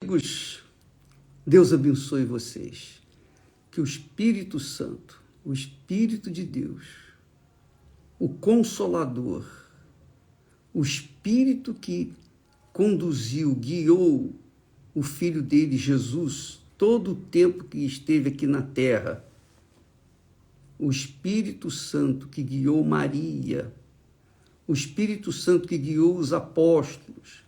Amigos, Deus abençoe vocês. Que o Espírito Santo, o Espírito de Deus, o Consolador, o Espírito que conduziu, guiou o Filho dele, Jesus, todo o tempo que esteve aqui na terra, o Espírito Santo que guiou Maria, o Espírito Santo que guiou os apóstolos,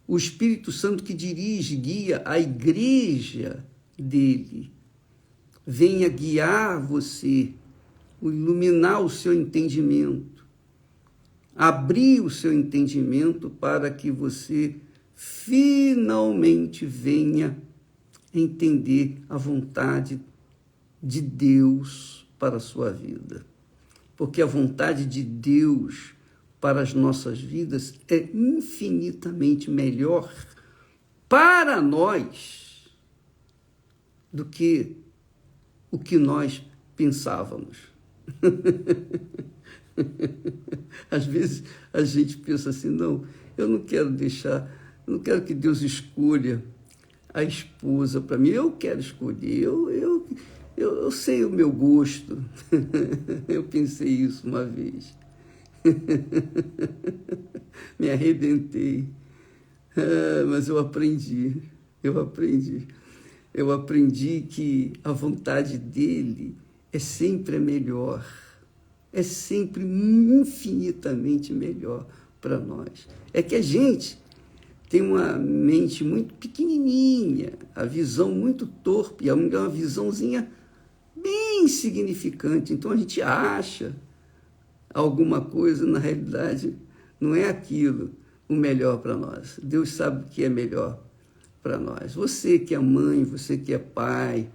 o Espírito Santo que dirige, guia a igreja dele, venha guiar você, iluminar o seu entendimento, abrir o seu entendimento para que você finalmente venha entender a vontade de Deus para a sua vida. Porque a vontade de Deus para as nossas vidas é infinitamente melhor para nós do que o que nós pensávamos. Às vezes a gente pensa assim, não, eu não quero que Deus escolha a esposa para mim, eu quero escolher, eu sei o meu gosto. Eu pensei isso uma vez. Me arrebentei, mas eu aprendi que a vontade dele é sempre a melhor, é sempre infinitamente melhor para nós. É que a gente tem uma mente muito pequenininha, a visão muito torpe, é uma visãozinha bem insignificante, então a gente acha alguma coisa, na realidade, não é aquilo o melhor para nós. Deus sabe o que é melhor para nós. Você que é mãe, você que é pai,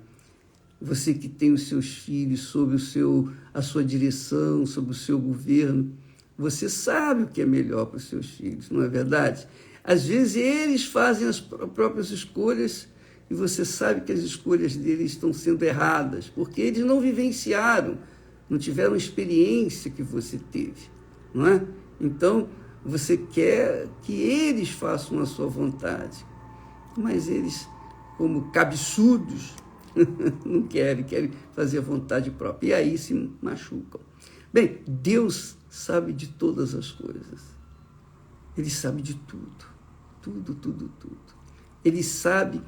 você que tem os seus filhos sob a sua direção, sob o seu governo, você sabe o que é melhor para os seus filhos, não é verdade? Às vezes eles fazem as próprias escolhas e você sabe que as escolhas deles estão sendo erradas, porque eles não vivenciaram, não tiveram a experiência que você teve, não é? Então, você quer que eles façam a sua vontade, mas eles, como cabeçudos, não querem fazer a vontade própria, e aí se machucam. Bem, Deus sabe de todas as coisas, Ele sabe de tudo. Ele sabe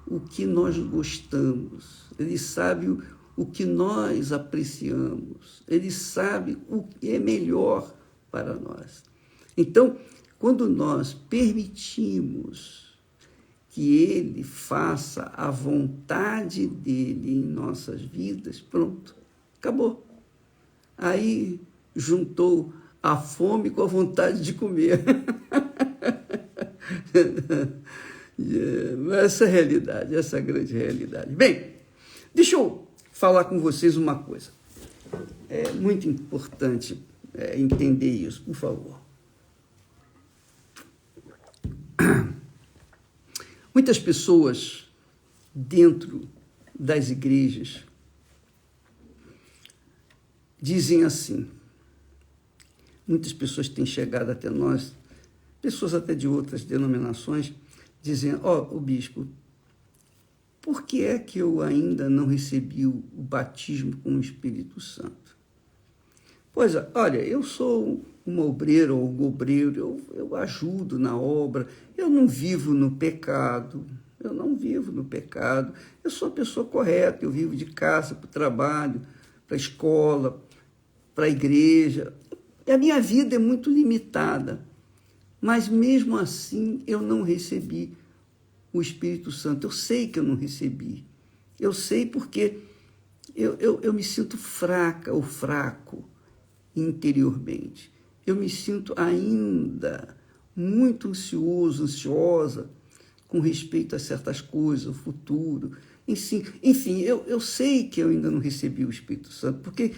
o que nós gostamos, Ele sabe o que nós apreciamos, Ele sabe o que é melhor para nós. Então, quando nós permitimos que Ele faça a vontade dEle em nossas vidas, pronto, acabou. Aí juntou a fome com a vontade de comer. Essa é a realidade, essa é a grande realidade. Bem, deixa eu falar com vocês uma coisa. É muito importante entender isso, por favor. Muitas pessoas dentro das igrejas dizem assim, muitas pessoas têm chegado até nós, pessoas até de outras denominações, dizem, o bispo, por que é que eu ainda não recebi o batismo com o Espírito Santo? Pois, olha, eu sou uma obreira ou um obreiro, eu ajudo na obra, eu não vivo no pecado, eu sou uma pessoa correta, eu vivo de casa para o trabalho, para a escola, para a igreja, e a minha vida é muito limitada, mas mesmo assim eu não recebi o Espírito Santo. Eu sei que eu não recebi. Eu sei porque eu me sinto fraca ou fraco interiormente. Eu me sinto ainda muito ansiosa com respeito a certas coisas, o futuro. Enfim, eu sei que eu ainda não recebi o Espírito Santo, porque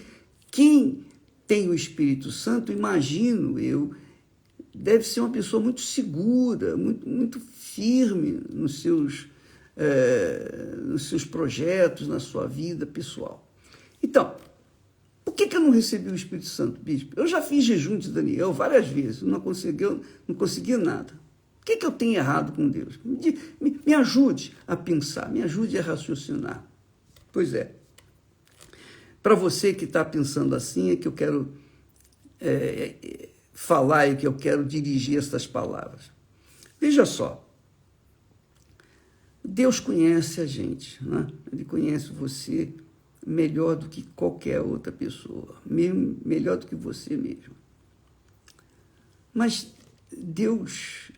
quem tem o Espírito Santo, imagino eu, deve ser uma pessoa muito segura, muito firme nos seus projetos, na sua vida pessoal. Então, por que eu não recebi o Espírito Santo, bispo? Eu já fiz jejum de Daniel várias vezes, não consegui nada. O que eu tenho errado com Deus? Me ajude a pensar, me ajude a raciocinar. Pois é. Para você que está pensando assim, é que eu quero falar e que eu quero dirigir essas palavras. Veja só. Deus conhece a gente, né? Ele conhece você melhor do que qualquer outra pessoa, mesmo melhor do que você mesmo. Mas Deus,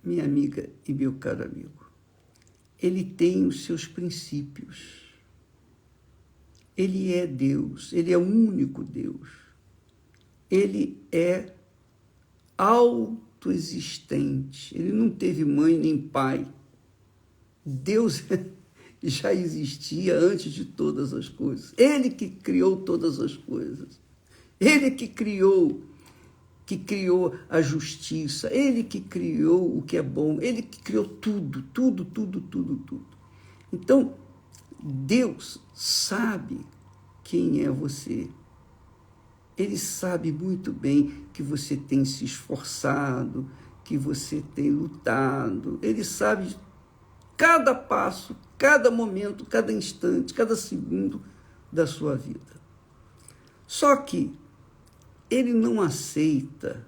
minha amiga e meu caro amigo, ele tem os seus princípios. Ele é Deus, ele é o único Deus. Ele é autoexistente, ele não teve mãe nem pai. Deus já existia antes de todas as coisas. Ele que criou todas as coisas. Ele que criou a justiça. Ele que criou o que é bom. Ele que criou tudo, tudo, tudo, tudo, tudo. Então, Deus sabe quem é você. Ele sabe muito bem que você tem se esforçado, que você tem lutado. Ele sabe cada passo, cada momento, cada instante, cada segundo da sua vida. Só que ele não aceita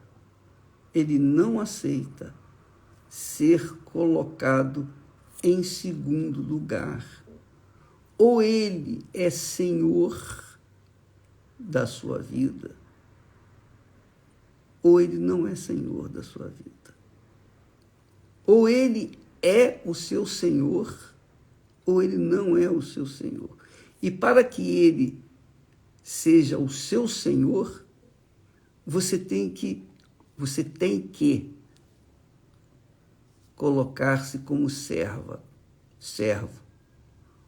ser colocado em segundo lugar. Ou ele é Senhor da sua vida, ou ele não é Senhor da sua vida. Ou ele é o seu Senhor, ou ele não é o seu Senhor. E para que ele seja o seu Senhor, você tem que colocar-se como servo.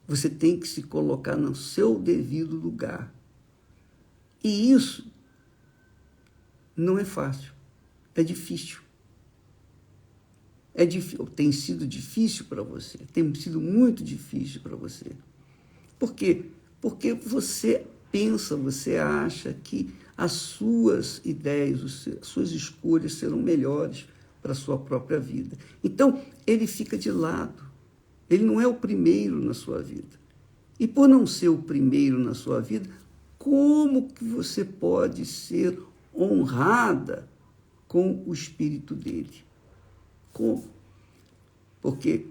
Você tem que se colocar no seu devido lugar. E isso não é fácil, é difícil. Tem sido difícil para você, tem sido muito difícil para você. Por quê? Porque você pensa, você acha que as suas ideias, as suas escolhas serão melhores para a sua própria vida. Então, ele fica de lado. Ele não é o primeiro na sua vida. E por não ser o primeiro na sua vida, como que você pode ser honrada com o Espírito dele? Como? Porque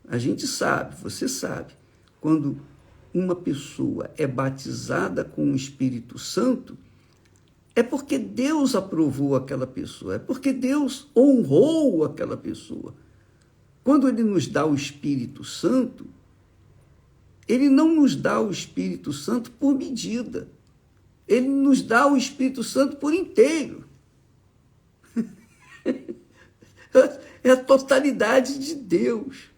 a gente sabe, você sabe, quando uma pessoa é batizada com o Espírito Santo, é porque Deus aprovou aquela pessoa, é porque Deus honrou aquela pessoa. Quando ele nos dá o Espírito Santo, ele não nos dá o Espírito Santo por medida. Ele nos dá o Espírito Santo por inteiro. É a totalidade de Deus.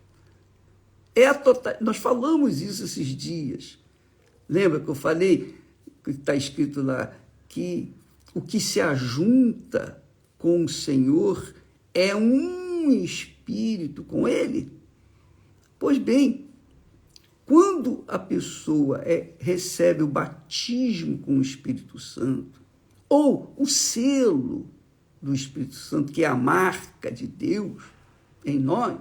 Nós falamos isso esses dias. Lembra que eu falei, que está escrito lá, que o que se ajunta com o Senhor é um espírito com Ele? Pois bem, quando a pessoa recebe o batismo com o Espírito Santo, ou o selo do Espírito Santo, que é a marca de Deus em nós,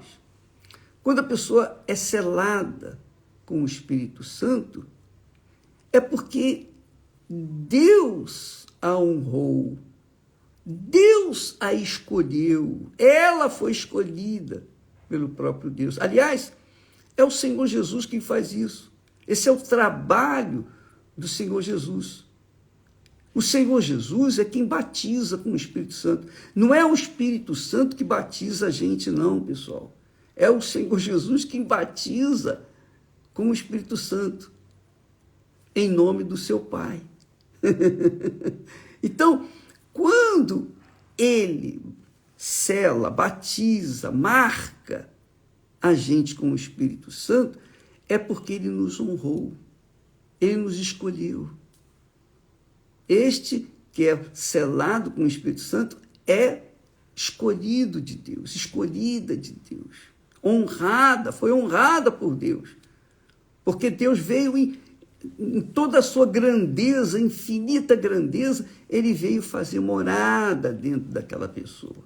quando a pessoa é selada com o Espírito Santo, é porque Deus a honrou, Deus a escolheu, ela foi escolhida pelo próprio Deus. Aliás, é o Senhor Jesus quem faz isso. Esse é o trabalho do Senhor Jesus. O Senhor Jesus é quem batiza com o Espírito Santo. Não é o Espírito Santo que batiza a gente, não, pessoal. É o Senhor Jesus quem batiza com o Espírito Santo, em nome do seu Pai. Então, quando ele sela, batiza, marca a gente com o Espírito Santo, é porque ele nos honrou, ele nos escolheu. Este que é selado com o Espírito Santo é escolhido de Deus, escolhida de Deus, honrada, foi honrada por Deus, porque Deus veio em toda a sua grandeza, infinita grandeza, ele veio fazer morada dentro daquela pessoa.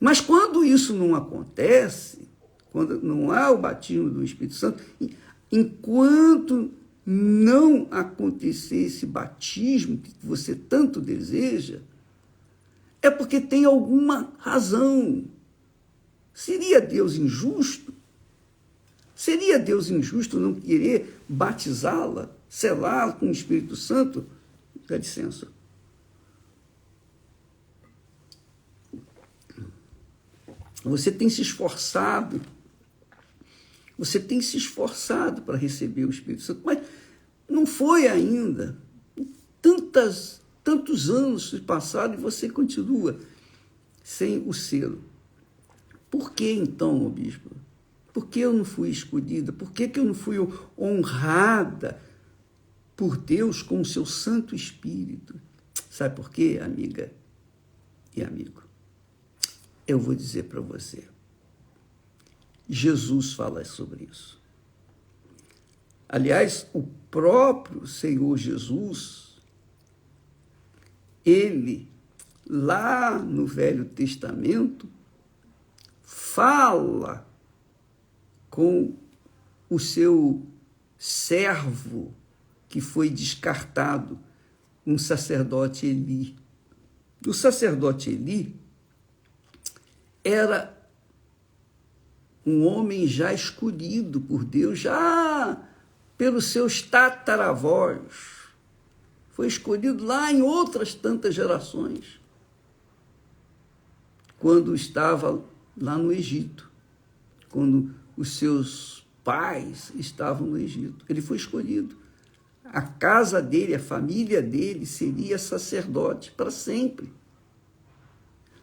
Mas quando isso não acontece, quando não há o batismo do Espírito Santo, enquanto não acontecer esse batismo que você tanto deseja, é porque tem alguma razão. Seria Deus injusto? Seria Deus injusto não querer batizá-la, selá-la com o Espírito Santo? Dá licença. Você tem se esforçado para receber o Espírito Santo, mas não foi ainda. Tantos anos se passaram e você continua sem o selo. Por que então, ó bispo? Por que eu não fui escolhida? Por que eu não fui honrada por Deus com o seu Santo Espírito? Sabe por quê, amiga e amigo? Eu vou dizer para você. Jesus fala sobre isso. Aliás, o próprio Senhor Jesus, ele, lá no Velho Testamento, fala com o seu servo que foi descartado, um sacerdote Eli. O sacerdote Eli era um homem já escolhido por Deus, já pelos seus tataravós. Foi escolhido lá em outras tantas gerações, quando estava lá no Egito, quando os seus pais estavam no Egito. Ele foi escolhido. A casa dele, a família dele seria sacerdote para sempre.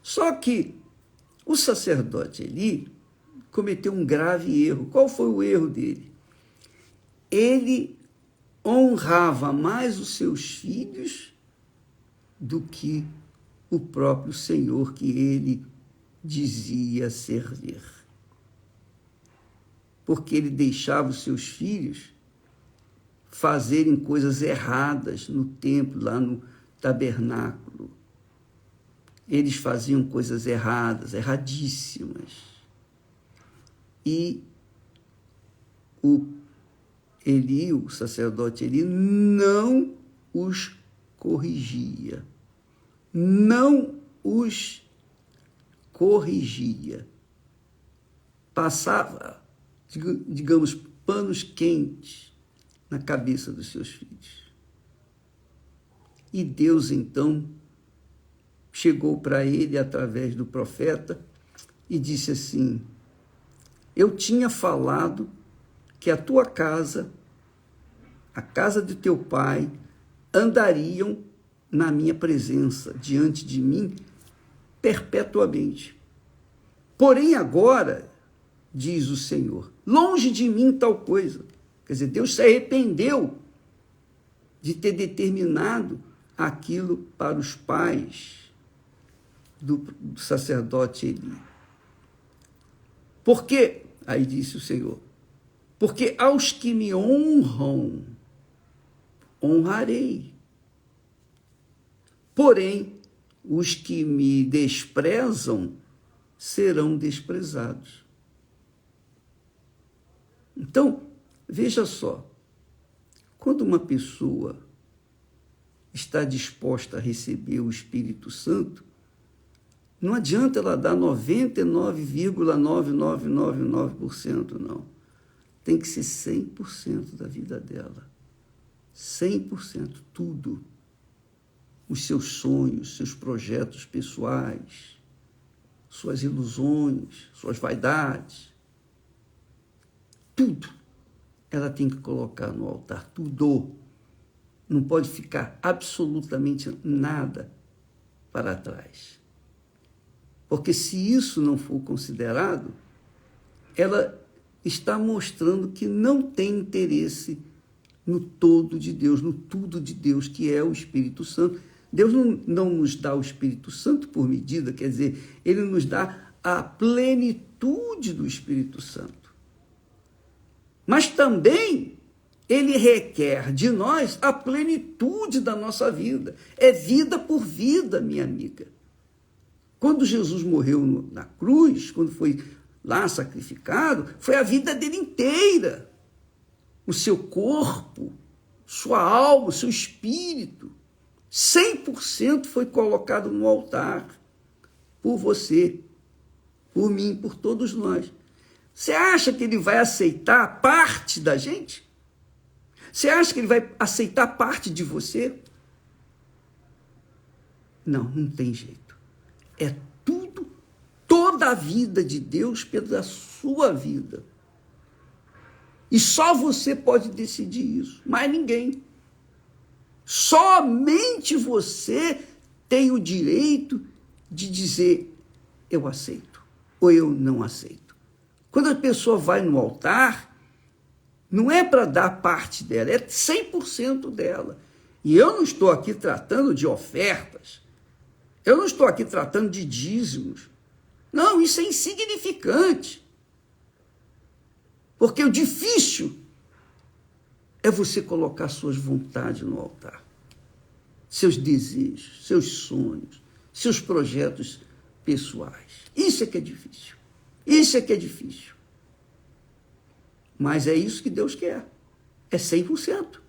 Só que o sacerdote Eli cometeu um grave erro. Qual foi o erro dele? Ele honrava mais os seus filhos do que o próprio Senhor que ele dizia servir. Porque ele deixava os seus filhos fazerem coisas erradas no templo, lá no tabernáculo. Eles faziam coisas erradas, erradíssimas. E o sacerdote Eli, não os corrigia. Não os corrigia. Passava, digamos, panos quentes na cabeça dos seus filhos. E Deus, então, chegou para ele através do profeta e disse assim: eu tinha falado que a tua casa, a casa de teu pai, andariam na minha presença, diante de mim, perpetuamente. Porém agora, diz o Senhor, longe de mim tal coisa. Quer dizer, Deus se arrependeu de ter determinado aquilo para os pais do sacerdote Eli. Porque, aí disse o Senhor, porque aos que me honram, honrarei. Porém, os que me desprezam serão desprezados. Então, veja só, quando uma pessoa está disposta a receber o Espírito Santo, não adianta ela dar 99,9999%, não. Tem que ser 100% da vida dela. 100%, tudo. Os seus sonhos, seus projetos pessoais, suas ilusões, suas vaidades. Tudo ela tem que colocar no altar, tudo. Não pode ficar absolutamente nada para trás. Porque se isso não for considerado, ela está mostrando que não tem interesse no todo de Deus, no tudo de Deus, que é o Espírito Santo. Deus não nos dá o Espírito Santo por medida, quer dizer, ele nos dá a plenitude do Espírito Santo. Mas também ele requer de nós a plenitude da nossa vida. É vida por vida, minha amiga. Quando Jesus morreu na cruz, quando foi lá sacrificado, foi a vida dele inteira. O seu corpo, sua alma, o seu espírito, 100% foi colocado no altar por você, por mim, por todos nós. Você acha que ele vai aceitar parte da gente? Você acha que ele vai aceitar parte de você? Não, não tem jeito. É tudo, toda a vida de Deus pela sua vida. E só você pode decidir isso, mais ninguém. Somente você tem o direito de dizer eu aceito ou eu não aceito. Quando a pessoa vai no altar, não é para dar parte dela, é 100% dela. E eu não estou aqui tratando de ofertas, eu não estou aqui tratando de dízimos. Não, isso é insignificante. Porque o difícil é você colocar suas vontades no altar, seus desejos, seus sonhos, seus projetos pessoais. Isso é que é difícil. Isso é que é difícil. Mas é isso que Deus quer. É 100%.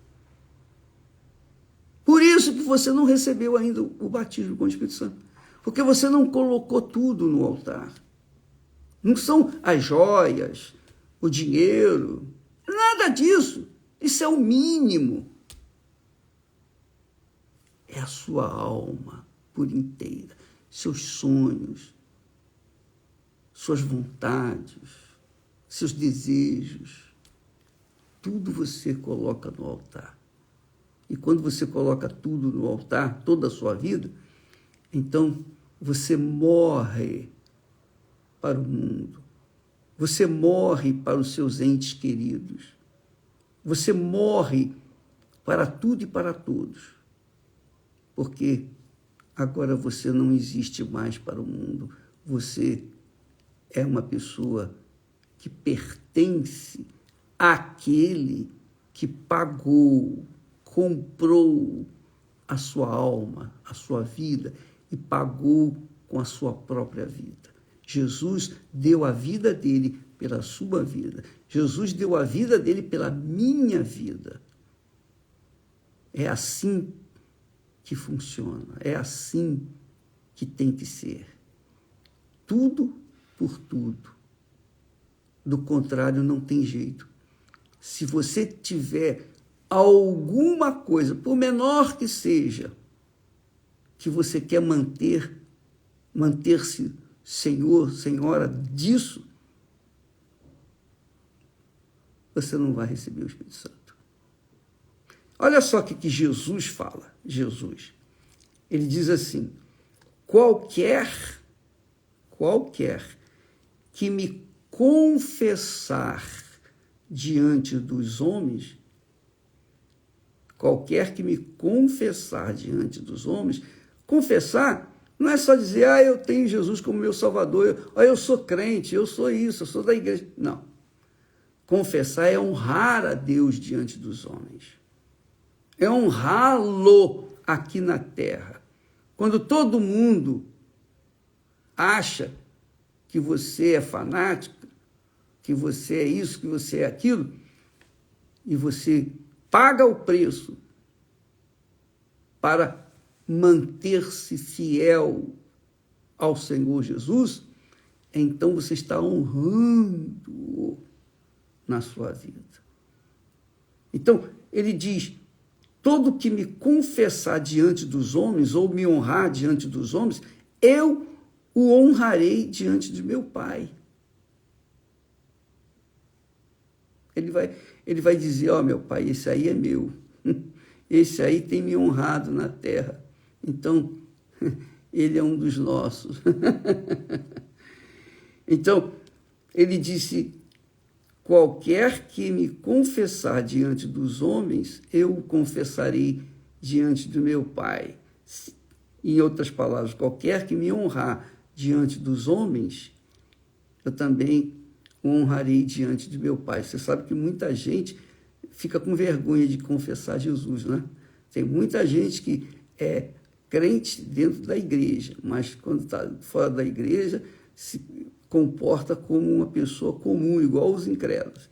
Por isso que você não recebeu ainda o batismo com o Espírito Santo. Porque você não colocou tudo no altar. Não são as joias, o dinheiro, nada disso. Isso é o mínimo. É a sua alma por inteira, seus sonhos, suas vontades, seus desejos. Tudo você coloca no altar. E quando você coloca tudo no altar, toda a sua vida, então você morre para o mundo. Você morre para os seus entes queridos. Você morre para tudo e para todos. Porque agora você não existe mais para o mundo. Você é uma pessoa que pertence àquele que pagou, comprou a sua alma, a sua vida e pagou com a sua própria vida. Jesus deu a vida dele pela sua vida. Jesus deu a vida dele pela minha vida. É assim que funciona, é assim que tem que ser. Tudo por tudo. Do contrário, não tem jeito. Se você tiver alguma coisa, por menor que seja, que você quer manter-se senhor, senhora disso, você não vai receber o Espírito Santo. Olha só o que Jesus fala. Jesus, ele diz assim, qualquer que me confessar diante dos homens, qualquer que me confessar diante dos homens, confessar não é só dizer, eu tenho Jesus como meu Salvador, eu sou crente, eu sou isso, eu sou da igreja. Não. Confessar é honrar a Deus diante dos homens. É honrá-lo aqui na terra. Quando todo mundo acha que você é fanático, que você é isso, que você é aquilo, e você paga o preço para manter-se fiel ao Senhor Jesus, então você está honrando na sua vida. Então, ele diz, todo que me confessar diante dos homens, ou me honrar diante dos homens, eu o honrarei diante de meu Pai. Ele vai dizer, meu Pai, esse aí é meu. Esse aí tem me honrado na terra. Então, ele é um dos nossos. Então, ele disse, qualquer que me confessar diante dos homens, eu o confessarei diante do meu Pai. Em outras palavras, qualquer que me honrar diante dos homens, eu também o honrarei diante de meu Pai. Você sabe que muita gente fica com vergonha de confessar Jesus, né? Tem muita gente que crente dentro da igreja, mas quando está fora da igreja se comporta como uma pessoa comum, igual os incrédulos.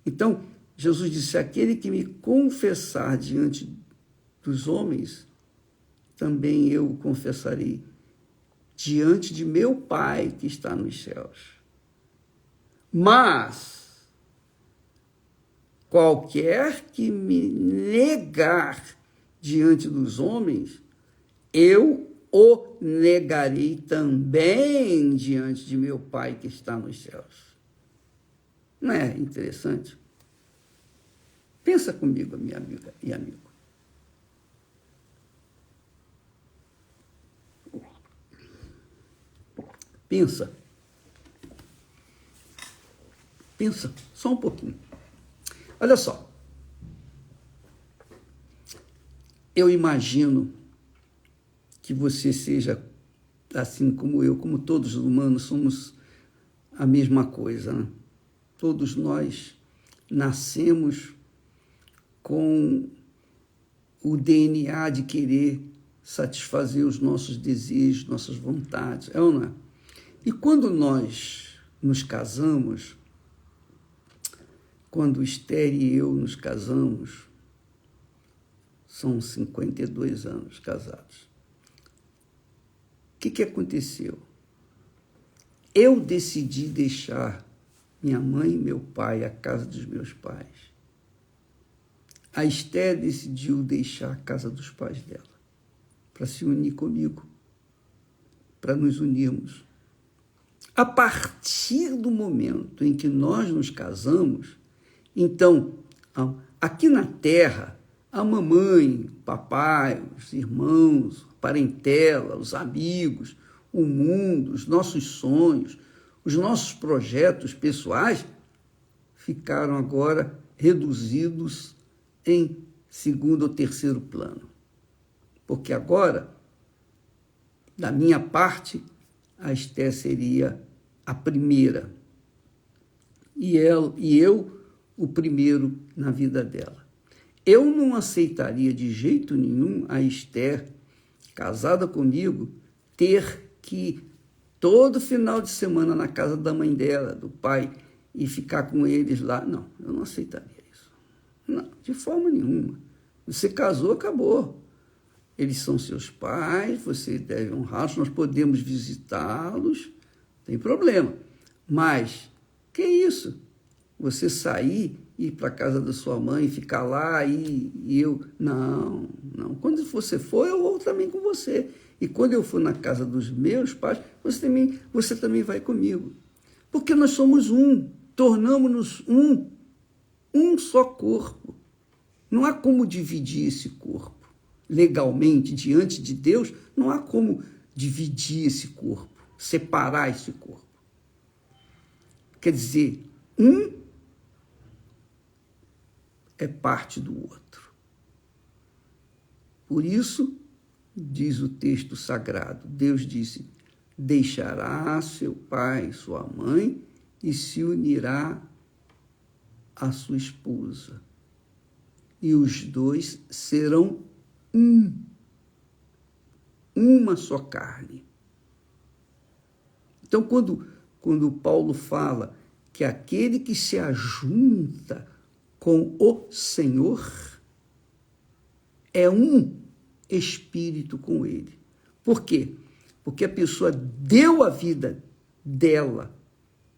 Então, Jesus disse, aquele que me confessar diante dos homens, também eu o confessarei diante de meu Pai que está nos céus. Mas qualquer que me negar diante dos homens, eu o negarei também diante de meu Pai que está nos céus. Não é interessante? Pensa comigo, minha amiga e amigo. Pensa, só um pouquinho. Olha só. Eu imagino que você seja assim como eu, como todos os humanos, somos a mesma coisa, né? Todos nós nascemos com o DNA de querer satisfazer os nossos desejos, nossas vontades, é ou não é? E quando nós nos casamos, quando Esther e eu nos casamos, são 52 anos casados. O que aconteceu? Eu decidi deixar minha mãe e meu pai, a casa dos meus pais. A Esther decidiu deixar a casa dos pais dela para se unir comigo, para nos unirmos. A partir do momento em que nós nos casamos, então, aqui na Terra, a mamãe, o papai, os irmãos, a parentela, os amigos, o mundo, os nossos sonhos, os nossos projetos pessoais ficaram agora reduzidos em segundo ou terceiro plano. Porque agora, da minha parte, a Esther seria a primeira. E eu, o primeiro na vida dela. Eu não aceitaria de jeito nenhum a Esther, casada comigo, ter que todo final de semana na casa da mãe dela, do pai, e ficar com eles lá. Não, eu não aceitaria isso. Não, de forma nenhuma. Você casou, acabou. Eles são seus pais, você deve honrá-los, nós podemos visitá-los, não tem problema. Mas, que isso? Você sair, ir para a casa da sua mãe, ficar lá e eu... Não. Quando você for, eu vou também com você. E quando eu for na casa dos meus pais, você também vai comigo. Porque nós somos um, tornamos-nos um só corpo. Não há como dividir esse corpo. Legalmente, diante de Deus, não há como dividir esse corpo, separar esse corpo. Quer dizer, um é parte do outro. Por isso, diz o texto sagrado, Deus disse, deixará seu pai e sua mãe e se unirá à sua esposa. E os dois serão uma só carne. Então, quando Paulo fala que aquele que se ajunta com o Senhor é um espírito com ele. Por quê? Porque a pessoa deu a vida dela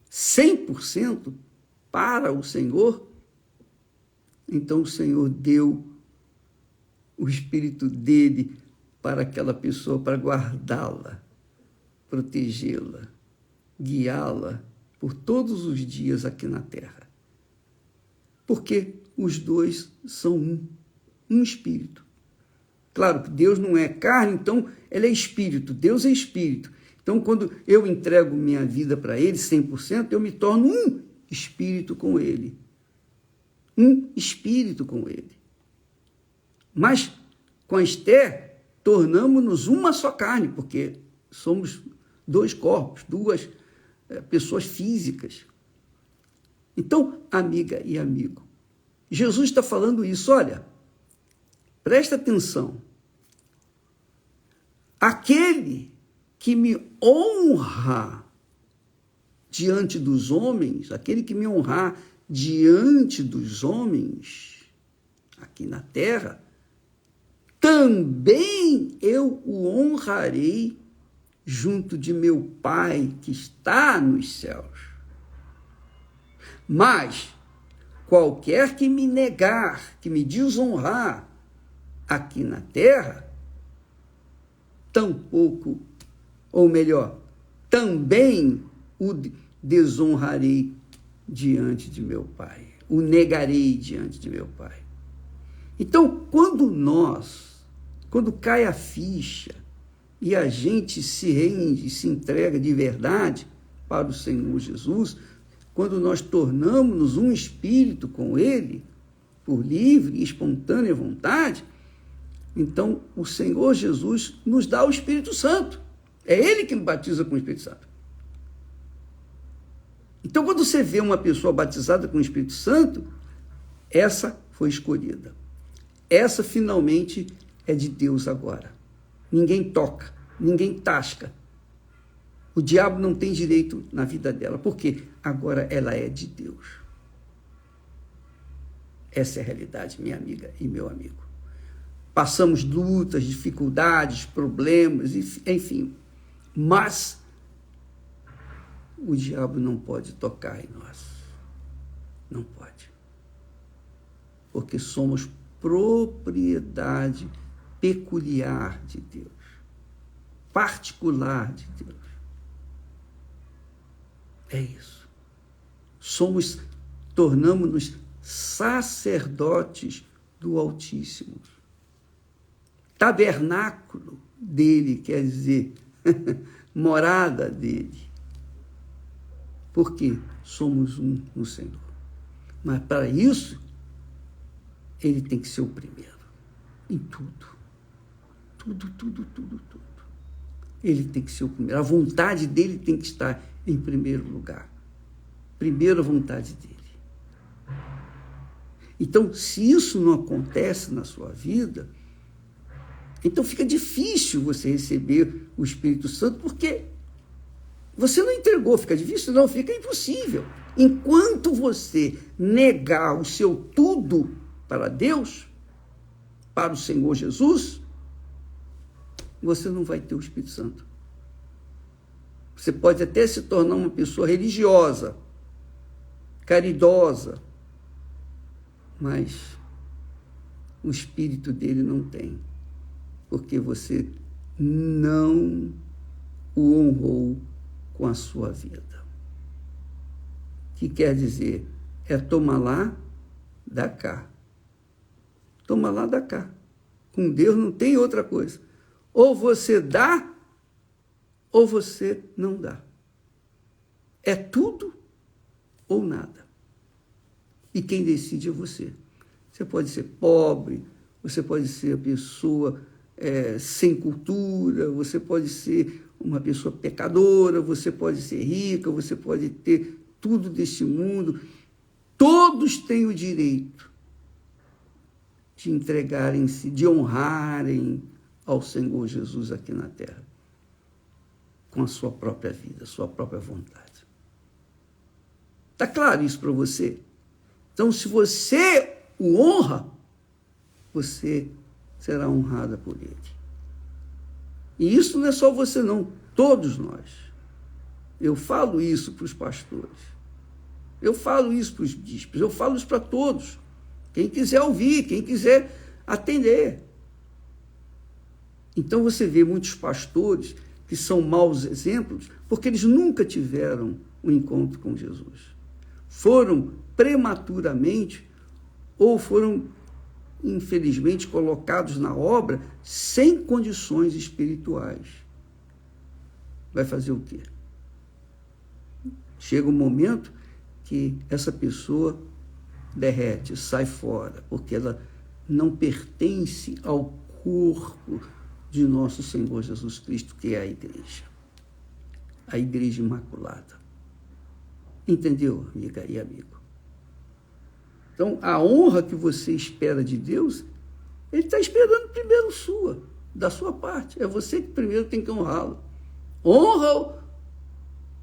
100% para o Senhor, então o Senhor deu o espírito dele para aquela pessoa, para guardá-la, protegê-la, guiá-la por todos os dias aqui na Terra. Porque os dois são um espírito. Claro que Deus não é carne, então ele é espírito, Deus é espírito. Então, quando eu entrego minha vida para ele, 100%, eu me torno um espírito com ele. Um espírito com ele. Mas, com a Esther, tornamos-nos uma só carne, porque somos dois corpos, duas pessoas físicas. Então, amiga e amigo, Jesus está falando isso, olha, presta atenção. aquele que me honra diante dos homens, aquele que me honrar diante dos homens, aqui na terra, também eu o honrarei junto de meu Pai que está nos céus. Mas qualquer que me negar, que me desonrar aqui na terra, tampouco, ou melhor, também o desonrarei diante de meu Pai, o negarei diante de meu Pai. Então, quando cai a ficha e a gente se rende, se entrega de verdade para o Senhor Jesus, quando nós tornamos-nos um espírito com Ele, por livre e espontânea vontade, então o Senhor Jesus nos dá o Espírito Santo. É Ele que nos batiza com o Espírito Santo. Então, quando você vê uma pessoa batizada com o Espírito Santo, essa foi escolhida. Essa finalmente é de Deus agora. Ninguém toca, ninguém tasca. O diabo não tem direito na vida dela. Por quê? Agora ela é de Deus. Essa é a realidade, minha amiga e meu amigo. Passamos lutas, dificuldades, problemas, enfim. Mas o diabo não pode tocar em nós. Não pode. Porque somos propriedade peculiar de Deus. Particular de Deus. É isso. Tornamos-nos sacerdotes do Altíssimo. Tabernáculo dele, quer dizer, morada dele. Porque somos um no Senhor. Mas para isso, ele tem que ser o primeiro. Em tudo. Tudo. Ele tem que ser o primeiro. A vontade dele tem que estar em primeiro lugar. Primeiro a vontade dele. Então, se isso não acontece na sua vida, então fica difícil você receber o Espírito Santo, porque você não entregou. Fica difícil? Não, fica impossível. Enquanto você negar o seu tudo para Deus, para o Senhor Jesus, você não vai ter o Espírito Santo. Você pode até se tornar uma pessoa religiosa, caridosa, mas o Espírito dele não tem, porque você não o honrou com a sua vida. Que quer dizer, é toma lá, dá cá. Toma lá, dá cá. Com Deus não tem outra coisa. Ou você dá, ou você não dá. É tudo ou nada. E quem decide é você. Você pode ser pobre, você pode ser a pessoa sem cultura, você pode ser uma pessoa pecadora, você pode ser rica, você pode ter tudo deste mundo. Todos têm o direito de entregarem-se, de honrarem ao Senhor Jesus aqui na terra, com a sua própria vida, sua própria vontade. Está claro isso para você? Então, se você o honra, você será honrada por ele. E isso não é só você, não. Todos nós. Eu falo isso para os pastores. Eu falo isso para os bispos. Eu falo isso para todos. Quem quiser ouvir, quem quiser atender. Então você vê muitos pastores que são maus exemplos porque eles nunca tiveram um encontro com Jesus. Foram prematuramente ou foram, infelizmente, colocados na obra sem condições espirituais. Vai fazer o quê? Chega um momento que essa pessoa derrete, sai fora, porque ela não pertence ao corpo de nosso Senhor Jesus Cristo, que é a igreja imaculada. Entendeu, amiga e amigo? Então, a honra que você espera de Deus, ele está esperando primeiro sua. da sua parte. É você que primeiro tem que honrá-lo. Honra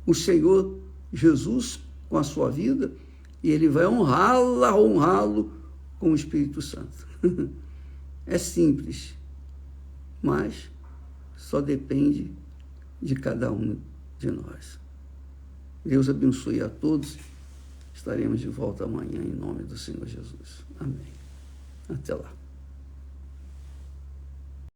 o Senhor Jesus com a sua vida e ele vai honrá-lo com o Espírito Santo. É simples, mas só depende de cada um de nós. Deus abençoe a todos. Estaremos de volta amanhã em nome do Senhor Jesus. Amém. Até lá.